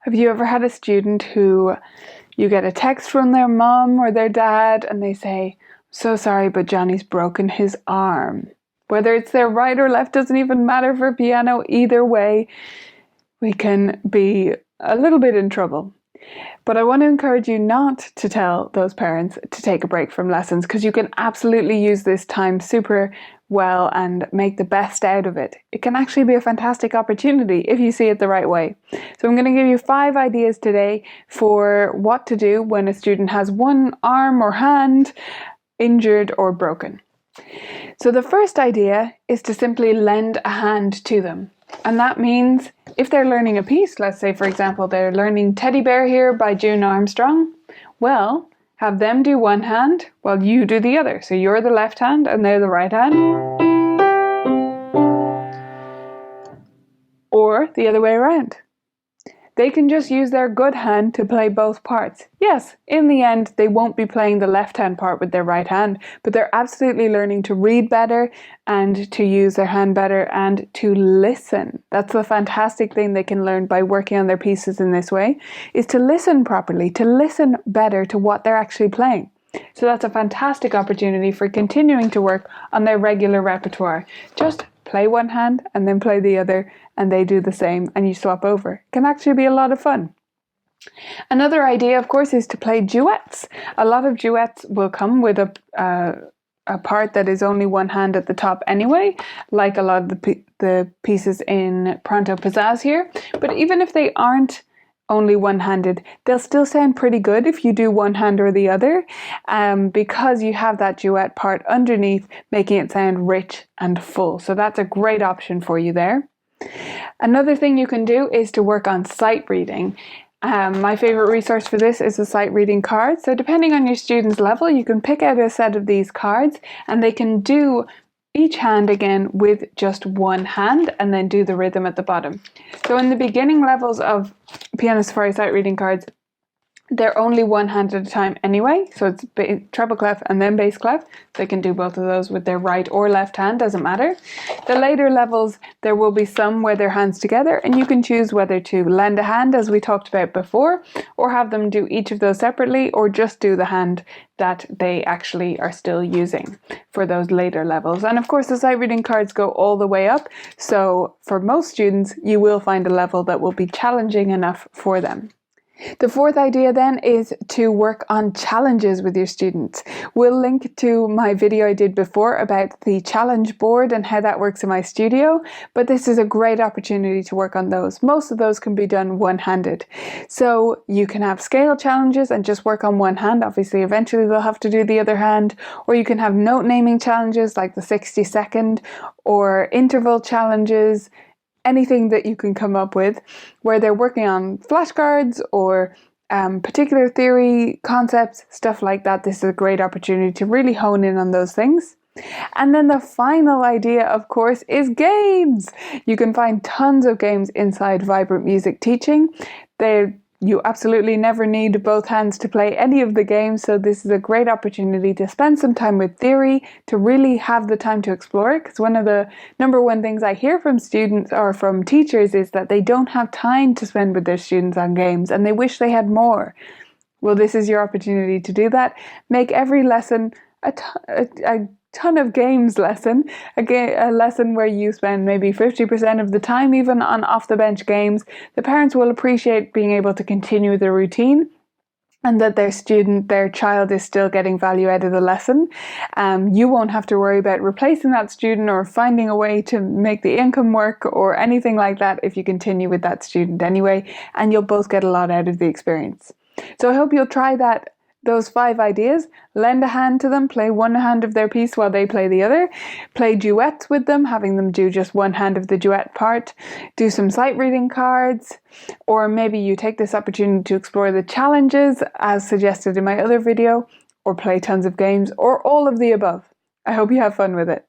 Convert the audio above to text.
Have you ever had a student who you get a text from their mom or their dad and they say, "So sorry, but Johnny's broken his arm." Whether it's their right or left doesn't even matter for piano. Either way, we can be a little bit in trouble. But I want to encourage you not to tell those parents to take a break from lessons, because you can absolutely use this time super well and make the best out of it. It can actually be a fantastic opportunity if you see it the right way. So I'm going to give you 5 ideas today for what to do when a student has one arm or hand injured or broken. So the first idea is to simply lend a hand to them. And that means if they're learning a piece, let's say for example they're learning Teddy Bear Here by June Armstrong, well, have them do one hand while you do the other. So you're the left hand and they're the right hand. Or the other way around. They can just use their good hand to play both parts. Yes, in the end, they won't be playing the left hand part with their right hand, but they're absolutely learning to read better and to use their hand better and to listen. That's the fantastic thing they can learn by working on their pieces in this way, is to listen properly, to listen better to what they're actually playing. So that's a fantastic opportunity for continuing to work on their regular repertoire. Just play one hand and then play the other, and they do the same and you swap over. It can actually be a lot of fun. Another idea, of course, is to play duets. A lot of duets will come with a part that is only one hand at the top anyway, like a lot of the pieces in Pronto Pizzazz here. But even if they aren't only one-handed, they'll still sound pretty good if you do one hand or the other, because you have that duet part underneath, making it sound rich and full. So that's a great option for you there. Another thing you can do is to work on sight reading. My favorite resource for this is the sight reading cards. So depending on your student's level, you can pick out a set of these cards and they can do each hand again with just one hand and then do the rhythm at the bottom. So in the beginning levels of Piano Safari sight reading cards, they're only one hand at a time anyway, so it's treble clef and then bass clef. They can do both of those with their right or left hand, doesn't matter. The later levels, there will be some where they're hands together, and you can choose whether to lend a hand, as we talked about before, or have them do each of those separately, or just do the hand that they actually are still using for those later levels. And of course, the sight reading cards go all the way up, so for most students, you will find a level that will be challenging enough for them. The fourth idea then is to work on challenges with your students. We'll link to my video I did before about the challenge board and how that works in my studio, but this is a great opportunity to work on those. Most of those can be done one-handed. So you can have scale challenges and just work on one hand. Obviously, eventually they'll have to do the other hand, or you can have note naming challenges like the 60-second or interval challenges. Anything that you can come up with where they're working on flashcards or particular theory concepts, stuff like that. This is a great opportunity to really hone in on those things. And then the final idea, of course, is games. You can find tons of games inside Vibrant Music Teaching. You absolutely never need both hands to play any of the games, so this is a great opportunity to spend some time with theory, to really have the time to explore it, because one of the number one things I hear from students or from teachers is that they don't have time to spend with their students on games and they wish they had more. Well, this is your opportunity to do that. Make every lesson a ton of games lesson, a lesson where you spend maybe 50% of the time even on off-the-bench games. The parents will appreciate being able to continue the routine and that their child is still getting value out of the lesson. You won't have to worry about replacing that student or finding a way to make the income work or anything like that if you continue with that student anyway, and you'll both get a lot out of the experience. So I hope you'll try those 5 ideas. Lend a hand to them, play one hand of their piece while they play the other. Play duets with them, having them do just one hand of the duet part. Do some sight reading cards, or maybe you take this opportunity to explore the challenges as suggested in my other video, or play tons of games, or all of the above. I hope you have fun with it.